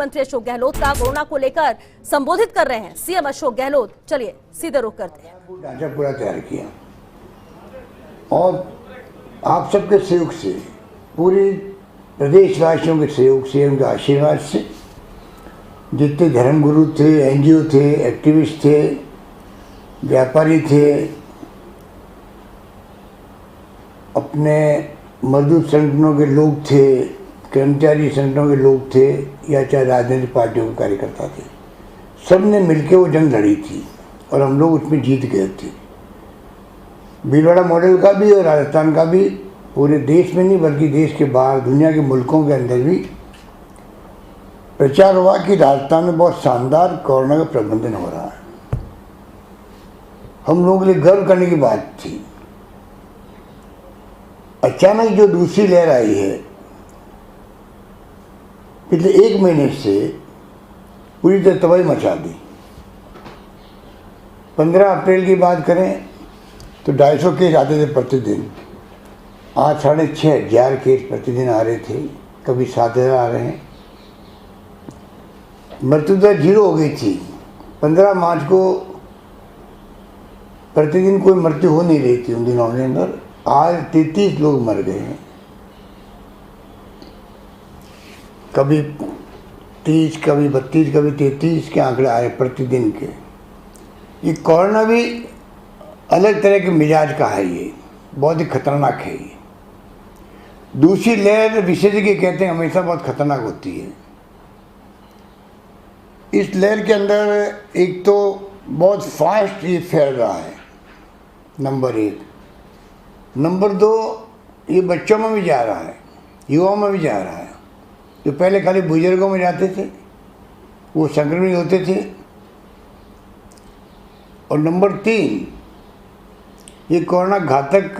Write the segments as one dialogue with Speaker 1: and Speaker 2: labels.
Speaker 1: मंत्री अशोक गहलोत का कोरोना को लेकर संबोधित कर रहे हैं सीएम अशोक गहलोत। चलिए सीधे रुख करते हैं।
Speaker 2: ढांचा पूरा तैयार किया और आप सबके सहयोग से, पूरे प्रदेशवासियों के सहयोग से, उनके आशीर्वाद से, जितने धर्मगुरु थे, एनजीओ थे, एक्टिविस्ट थे, व्यापारी थे, अपने मजदूर संगठनों के लोग थे, कर्मचारी संगठनों के लोग थे, या चाहे राजनीतिक पार्टियों के कार्यकर्ता थे, सब ने मिलकर वो जंग लड़ी थी और हम लोग उसमें जीत गए थे। भीलवाड़ा मॉडल का भी और राजस्थान का भी पूरे देश में नहीं बल्कि देश के बाहर, दुनिया के मुल्कों के अंदर भी प्रचार हुआ कि राजस्थान में बहुत शानदार कोरोना का प्रबंधन हो रहा है। हम लोगों के लिए गर्व करने की बात थी। अचानक जो दूसरी लहर आई है, पिछले 1 महीने से पूरी तरह तबाही मचा दी। 15 अप्रैल की बात करें तो 250 केस आते थे प्रतिदिन, आज 6,500 केस प्रतिदिन आ रहे थे, कभी 7,000 आ रहे हैं। मृत्यु दर 0 हो गई थी। 15 मार्च को प्रतिदिन कोई मृत्यु हो नहीं रही थी उन दिनों के अंदर। आज 33 लोग मर गए हैं, कभी 30, कभी 32, कभी 33 के आंकड़े आए प्रतिदिन के। ये कोरोना भी अलग तरह के मिजाज का है, ये बहुत ही खतरनाक है। ये दूसरी लहर विशेषज्ञ कहते हैं हमेशा बहुत खतरनाक होती है। इस लहर के अंदर एक तो बहुत फास्ट ये फैल रहा है, नंबर 1। नंबर 2, ये बच्चों में भी जा रहा है, युवाओं में भी जा रहा है। जो पहले खाली बुजुर्गों में जाते थे वो संक्रमित होते थे। और नंबर 3, ये कोरोना घातक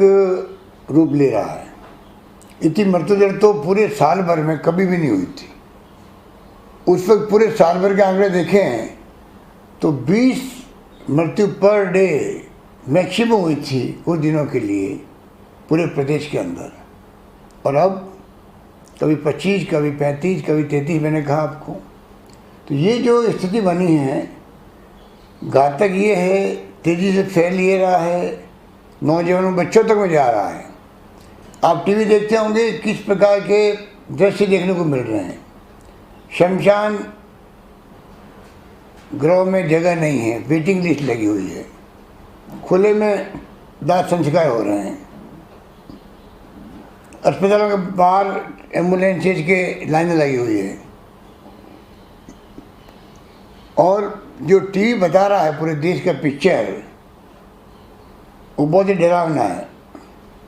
Speaker 2: रूप ले रहा है। इतनी मृत्यु दर तो पूरे साल भर में कभी भी नहीं हुई थी। उस वक्त पूरे साल भर के आंकड़े देखें तो 20 मृत्यु पर डे मैक्सिमम हुई थी कुछ दिनों के लिए पूरे प्रदेश के अंदर। और अब कभी 25, कभी 35, कभी 33, मैंने कहा आपको। तो ये जो स्थिति बनी है, घातक ये है, तेज़ी से फैल ये रहा है, नौजवानों बच्चों तक में जा रहा है। आप टीवी देखते होंगे किस प्रकार के दृश्य देखने को मिल रहे हैं। शमशान गृह में जगह नहीं है, वेटिंग लिस्ट लगी हुई है, खुले में दाह संस्कार हो रहे हैं, अस्पतालों के बाहर एम्बुलेंसेज के लाइनें लगी हुई है। और जो टीवी बता रहा है पूरे देश का पिक्चर, वो बहुत ही डरावना है।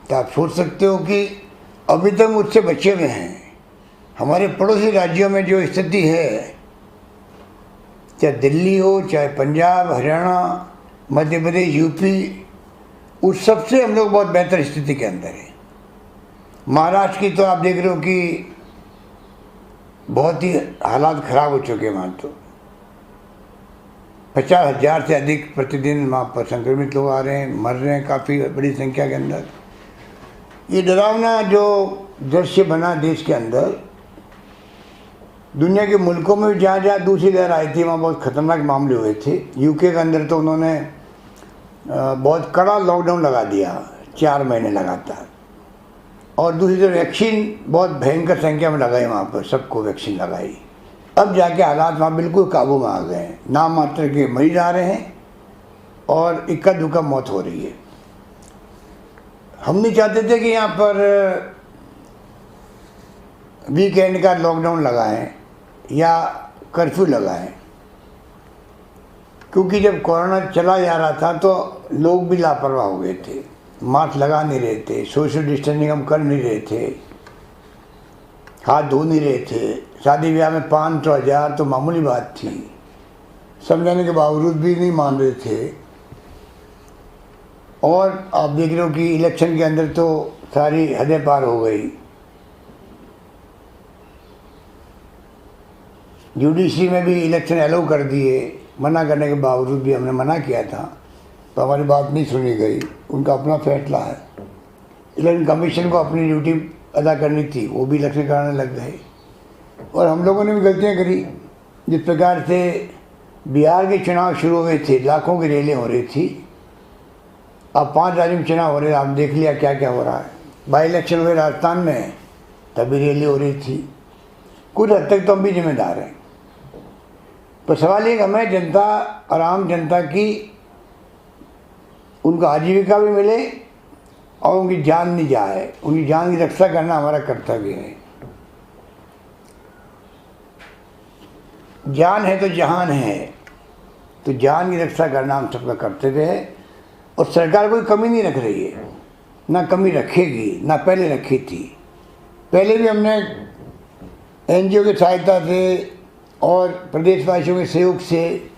Speaker 2: तो आप सोच सकते हो कि अभी तक मुझसे बचे हुए हैं। हमारे पड़ोसी राज्यों में जो स्थिति है, चाहे दिल्ली हो, चाहे पंजाब, हरियाणा, मध्य प्रदेश, यूपी, उस सबसे हम लोग बहुत बेहतर स्थिति के अंदर है। महाराष्ट्र की तो आप देख रहे हो कि बहुत ही हालात ख़राब हो चुके हैं। वहाँ तो 50,000 से अधिक प्रतिदिन वहाँ पर संक्रमित लोग आ रहे हैं, मर रहे हैं काफ़ी बड़ी संख्या के अंदर। ये डरावना जो दृश्य बना देश के अंदर, दुनिया के मुल्कों में भी जहाँ जहाँ दूसरी लहर आई थी वहाँ बहुत ख़तरनाक मामले हुए थे। यूके के अंदर तो उन्होंने बहुत कड़ा लॉकडाउन लगा दिया, 4 महीने लगातार। और दूसरी तरफ वैक्सीन बहुत भयंकर संख्या में लगाई, वहाँ पर सबको वैक्सीन लगाई। अब जाके हालात वहाँ बिल्कुल काबू में आ गए हैं। नाम मात्र के मरीज आ रहे हैं और इक्का दुक्का मौत हो रही है। हम नहीं चाहते थे कि यहाँ पर वीकेंड का लॉकडाउन लगाएं या कर्फ्यू लगाएं, क्योंकि जब कोरोना चला जा रहा था तो लोग भी लापरवाह हो गए थे, मास्क लगा नहीं रहे थे, सोशल डिस्टेंसिंग हम कर नहीं रहे थे, हाथ धो नहीं रहे थे। शादी ब्याह में 500,000 तो मामूली बात थी, समझाने के बावजूद भी नहीं मान रहे थे। और आप देख रहे हो कि इलेक्शन के अंदर तो सारी हदें पार हो गई। जुडिशरी में भी इलेक्शन अलाउ कर दिए, मना करने के बावजूद भी हमने मना किया था तो हमारी बात नहीं सुनी गई। उनका अपना फैसला है। इलेक्शन कमीशन को अपनी ड्यूटी अदा करनी थी, वो भी इलेक्शन कराने लग गए। और हम लोगों ने भी गलतियाँ करी। जिस प्रकार से बिहार के चुनाव शुरू हुए थे, लाखों की रैलियाँ हो रही थी। अब 5 राज्यों में चुनाव हो रहे हैं, आप देख लिया क्या क्या हो रहा है। बाई इलेक्शन हुए राजस्थान में, तभी रैली हो रही थी। कुछ हद तक तो हम भी जिम्मेदार हैं। पर सवाल ये कि हमें जनता और आम जनता की उनको आजीविका भी मिले और उनकी जान नहीं जाए। उनकी जान की रक्षा करना हमारा कर्तव्य है। जान है तो जहान है, तो जान की रक्षा करना हम सबका कर्तव्य है। और सरकार कोई कमी नहीं रख रही है, ना कमी रखेगी, ना पहले रखी थी। पहले भी हमने एनजीओ की सहायता से और प्रदेशवासियों के सहयोग से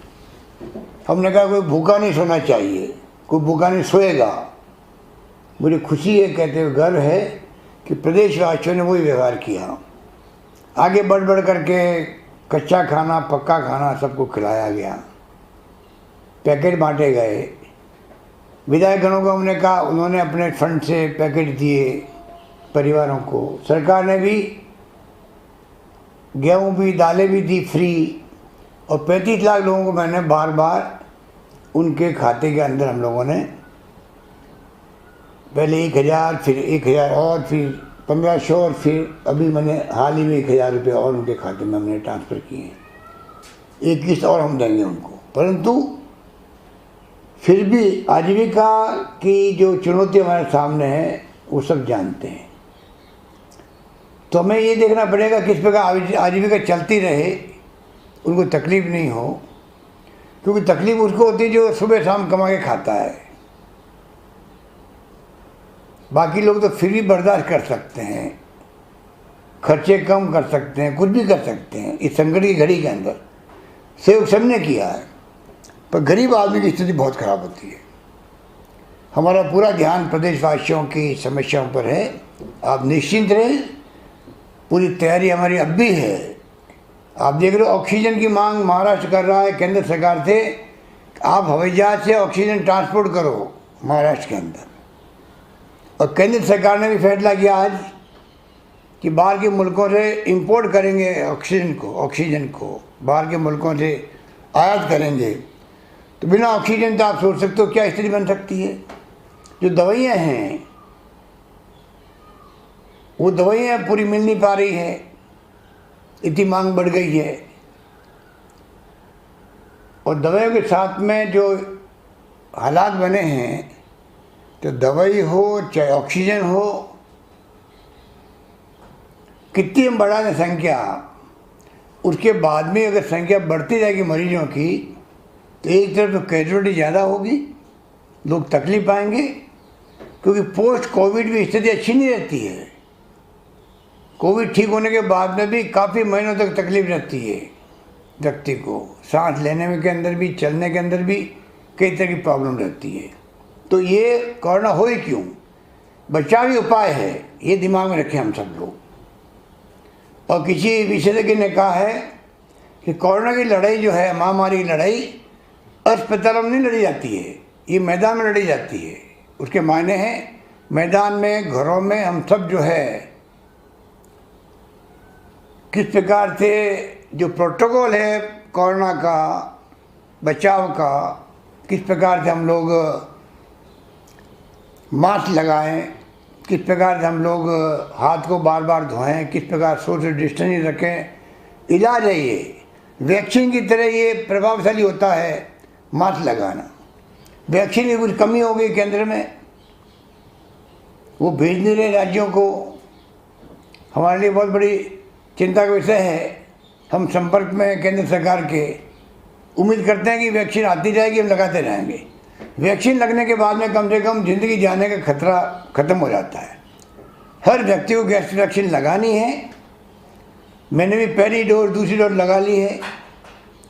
Speaker 2: हमने कहा कोई भूखा नहीं सोना चाहिए, कोई भूखा नहीं सोएगा। मुझे खुशी है, कहते हुए गर्व है कि प्रदेशवासियों ने वही व्यवहार किया। आगे बढ़ बढ़ करके कच्चा खाना, पक्का खाना सबको खिलाया गया, पैकेट बांटे गए। विधायकगणों को हमने कहा, उन्होंने अपने फंड से पैकेट दिए परिवारों को। सरकार ने भी गेहूँ भी, दालें भी दी फ्री। और 35 लाख लोगों को मैंने बार बार उनके खाते के अंदर हम लोगों ने पहले 1000, फिर 1000 और फिर 1500 और फिर अभी मैंने हाल ही में 1000 रुपये और उनके खाते में हमने ट्रांसफ़र किए हैं। एक किस्त और हम देंगे उनको। परंतु फिर भी आजीविका की जो चुनौती हमारे सामने है वो सब जानते हैं। तो हमें ये देखना पड़ेगा किस प्रकार आजीविका चलती रहे, उनको तकलीफ़ नहीं हो। क्योंकि तकलीफ़ उसको होती है जो सुबह शाम कमा के खाता है। बाकी लोग तो फिर भी बर्दाश्त कर सकते हैं, खर्चे कम कर सकते हैं, कुछ भी कर सकते हैं इस संकट की घड़ी के अंदर। सहयोग सबने किया है, पर गरीब आदमी की स्थिति बहुत ख़राब होती है। हमारा पूरा ध्यान प्रदेशवासियों की समस्याओं पर है। आप निश्चिंत रहें, पूरी तैयारी हमारी अब भी है। आप देख रहे हो ऑक्सीजन की मांग महाराष्ट्र कर रहा है केंद्र सरकार से। आप हवाई जहाज से ऑक्सीजन ट्रांसपोर्ट करो महाराष्ट्र के अंदर। और केंद्र सरकार ने भी फैसला किया आज कि बाहर के मुल्कों से इंपोर्ट करेंगे ऑक्सीजन को बाहर के मुल्कों से आयात करेंगे। तो बिना ऑक्सीजन तो आप सोच सकते हो क्या स्थिति बन सकती है। जो दवाइयाँ हैं वो दवाइयाँ पूरी मिल नहीं पा रही है, इतनी मांग बढ़ गई है। और दवाइयों के साथ में जो हालात बने हैं, तो दवाई हो चाहे ऑक्सीजन हो, कितनी हम बढ़ा दें संख्या, उसके बाद में अगर संख्या बढ़ती जाएगी मरीजों की, तो एक तरफ तो कैजुअलिटी ज़्यादा होगी, लोग तकलीफ पाएंगे। क्योंकि पोस्ट कोविड भी स्थिति अच्छी नहीं रहती है। कोविड ठीक होने के बाद में भी काफ़ी महीनों तक तकलीफ रहती है व्यक्ति को। सांस लेने में के अंदर भी, चलने के अंदर भी कई तरह की प्रॉब्लम रहती है। तो ये कोरोना हो ही क्यों, बचावी उपाय है, ये दिमाग में रखें हम सब लोग। और किसी विशेषज्ञ ने कहा है कि कोरोना की लड़ाई जो है, महामारी की लड़ाई अस्पतालों में नहीं लड़ी जाती है, ये मैदान में लड़ी जाती है। उसके मायने हैं मैदान में, घरों में हम सब जो है किस प्रकार से जो प्रोटोकॉल है कोरोना का बचाव का, किस प्रकार से हम लोग मास्क लगाएं, किस प्रकार से हम लोग हाथ को बार बार धोएं, किस प्रकार सोशल डिस्टेंसिंग रखें। इलाज है ये, वैक्सीन की तरह ये प्रभावशाली होता है मास्क लगाना। वैक्सीन की कुछ कमी हो गई केंद्र में, वो भेज नहीं रहे राज्यों को। हमारे लिए बहुत बड़ी चिंता का विषय है। हम संपर्क में केंद्र सरकार के, उम्मीद करते हैं कि वैक्सीन आती जाएगी, हम लगाते रहेंगे। वैक्सीन लगने के बाद में कम से कम ज़िंदगी जाने का खतरा ख़त्म हो जाता है। हर व्यक्ति को गैस वैक्सीन लगानी है। मैंने भी पहली डोज, दूसरी डोज लगा ली है,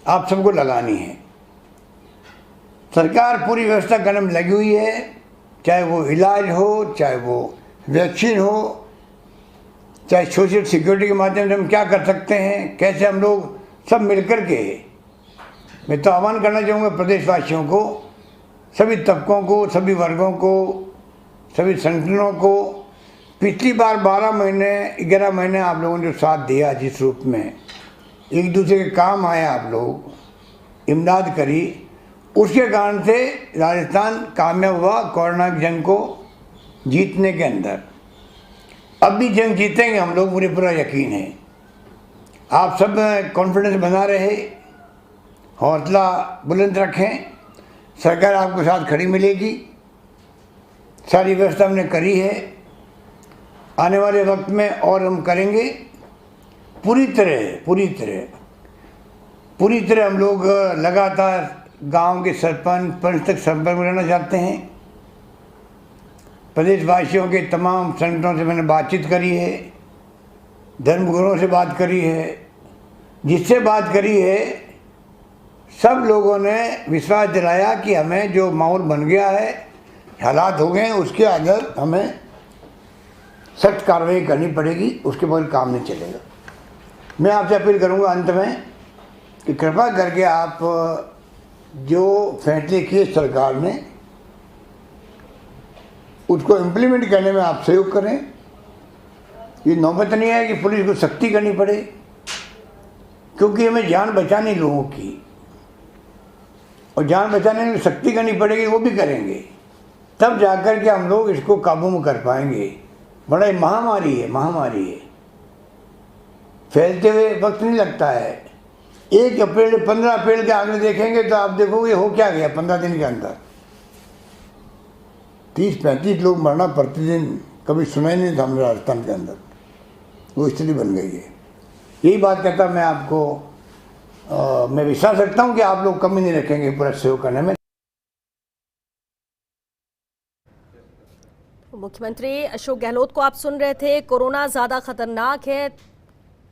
Speaker 2: आप सबको लगानी है। सरकार पूरी व्यवस्था करने में लगी हुई है, चाहे वो इलाज हो, चाहे वो वैक्सीन हो, चाहे सोशल सिक्योरिटी के माध्यम से हम क्या कर सकते हैं, कैसे हम लोग सब मिलकर के। मैं तो आह्वान करना चाहूँगा प्रदेशवासियों को, सभी तबकों को, सभी वर्गों को, सभी संगठनों को। पिछली बार 12 महीने 11 महीने आप लोगों ने जो साथ दिया जिस रूप में, एक दूसरे के काम आए, आप लोग इमदाद करी, उसके कारण से राजस्थान कामयाब हुआ कोरोना की जंग को जीतने के अंदर। अब भी जंग जीतेंगे हम लोग, मुझे पूरा यकीन है। आप सब कॉन्फिडेंस बना रहे, हौसला बुलंद रखें, सरकार आपके साथ खड़ी मिलेगी। सारी व्यवस्था हमने करी है, आने वाले वक्त में और हम करेंगे। पूरी तरह हम लोग लगातार गांव के सरपंच पंच तक संपर्क में रहना चाहते हैं। प्रदेशवासियों के तमाम संगठनों से मैंने बातचीत करी है, धर्मगुरुओं से बात करी है, जिससे बात करी है सब लोगों ने विश्वास दिलाया कि हमें जो माहौल बन गया है, हालात हो गए हैं, उसके अंदर हमें सख्त कार्रवाई करनी पड़ेगी, उसके बगैर काम नहीं चलेगा। मैं आपसे अपील करूंगा अंत में कि कृपा करके आप जो फैसले किए सरकार ने उसको इम्प्लीमेंट करने में आप सहयोग करें। ये नौबत नहीं है कि पुलिस को सख्ती करनी पड़े, क्योंकि हमें जान बचानी लोगों की, और जान बचाने में सख्ती करनी पड़ेगी, वो भी करेंगे, तब जाकर के हम लोग इसको काबू में कर पाएंगे। बड़ा महामारी है, फैलते हुए वक्त नहीं लगता है। 1 अप्रैल 15 अप्रैल के आगे देखेंगे तो आप देखोगे हो क्या गया 15 दिन के अंदर। 30-35 लोग मरना प्रतिदिन, कभी सुना ही नहीं था हमने राजस्थान के अंदर, वो स्थिति बन गई है। यही बात कहता मैं आपको मैं विश्वास रखता हूँ कि आप लोग कमी नहीं रखेंगे पूरा सहयोग करने में।
Speaker 1: मुख्यमंत्री अशोक गहलोत को आप सुन रहे थे। कोरोना ज्यादा खतरनाक है,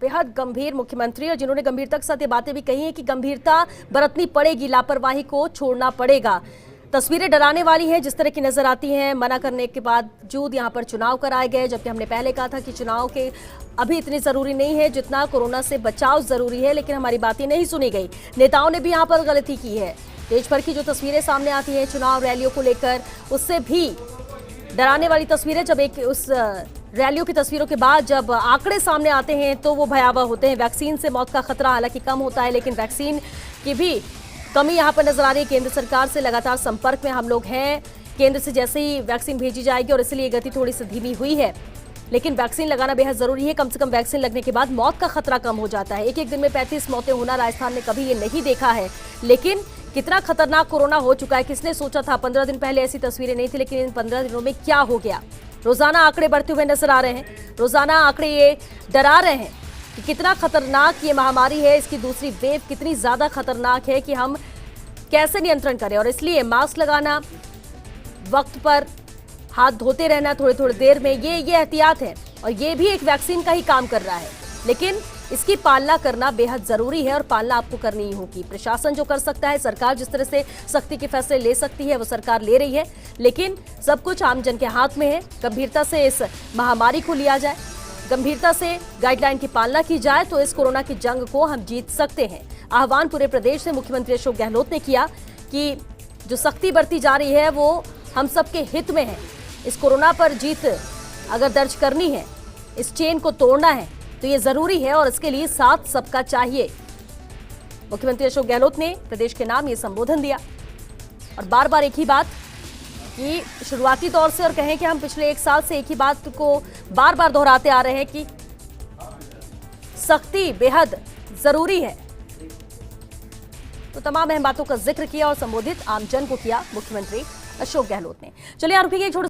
Speaker 1: बेहद गंभीर मुख्यमंत्री, और जिन्होंने गंभीरता के साथ ये बातें भी कही हैं कि गंभीरता बरतनी पड़ेगी, लापरवाही को छोड़ना पड़ेगा। तस्वीरें डराने वाली हैं जिस तरह की नजर आती हैं। मना करने के बावजूद यहाँ पर चुनाव कराए गए, जबकि हमने पहले कहा था कि चुनाव के अभी इतनी जरूरी नहीं है जितना कोरोना से बचाव जरूरी है, लेकिन हमारी बातें नहीं सुनी गई। नेताओं ने भी यहाँ पर गलती की है। देश भर की जो तस्वीरें सामने आती हैं चुनाव रैलियों को लेकर, उससे भी डराने वाली तस्वीरें, जब एक उस रैलियों की तस्वीरों के बाद जब आंकड़े सामने आते हैं तो वो भयावह होते हैं। वैक्सीन से मौत का खतरा हालांकि कम होता है, लेकिन वैक्सीन की भी कमी यहाँ पर नजर आ रही है। केंद्र सरकार से लगातार संपर्क में हम लोग हैं। केंद्र से जैसे ही वैक्सीन भेजी जाएगी, और इसलिए गति थोड़ी सी धीमी हुई है, लेकिन वैक्सीन लगाना बेहद जरूरी है। कम से कम वैक्सीन लगने के बाद मौत का खतरा कम हो जाता है। एक दिन में 35 मौतें होना राजस्थान में कभी ये नहीं देखा है, लेकिन कितना खतरनाक कोरोना हो चुका है किसने सोचा था। 15 दिन पहले ऐसी तस्वीरें नहीं थी, लेकिन इन 15 दिनों में क्या हो गया। रोजाना आंकड़े बढ़ते हुए नजर आ रहे हैं, रोजाना आंकड़े ये डरा रहे हैं कि कितना खतरनाक ये महामारी है, इसकी दूसरी वेव कितनी ज्यादा खतरनाक है कि हम कैसे नियंत्रण करें। और इसलिए मास्क लगाना, वक्त पर हाथ धोते रहना थोड़ी थोड़ी देर में, ये एहतियात है, और ये भी एक वैक्सीन का ही काम कर रहा है, लेकिन इसकी पालना करना बेहद जरूरी है, और पालना आपको करनी ही होगी। प्रशासन जो कर सकता है, सरकार जिस तरह से सख्ती के फैसले ले सकती है वो सरकार ले रही है, लेकिन सब कुछ आम जन के हाथ में है। गंभीरता से इस महामारी को लिया जाए, गंभीरता से गाइडलाइन की पालना की जाए, तो इस कोरोना की जंग को हम जीत सकते हैं। आह्वान पूरे प्रदेश से मुख्यमंत्री अशोक गहलोत ने किया कि जो सख्ती बरती जा रही है वो हम सबके हित में है। इस कोरोना पर जीत अगर दर्ज करनी है, इस चेन को तोड़ना है, तो ये जरूरी है, और इसके लिए साथ सबका चाहिए। मुख्यमंत्री अशोक गहलोत ने प्रदेश के नाम ये संबोधन दिया, और बार बार एक ही बात कि शुरुआती तौर से, और कहें कि हम पिछले 1 साल से एक ही बात को बार बार दोहराते आ रहे हैं कि सख्ती बेहद जरूरी है। तो तमाम अहम बातों का जिक्र किया और संबोधित आमजन को किया मुख्यमंत्री अशोक गहलोत ने। चलिए रुकिए एक छोटे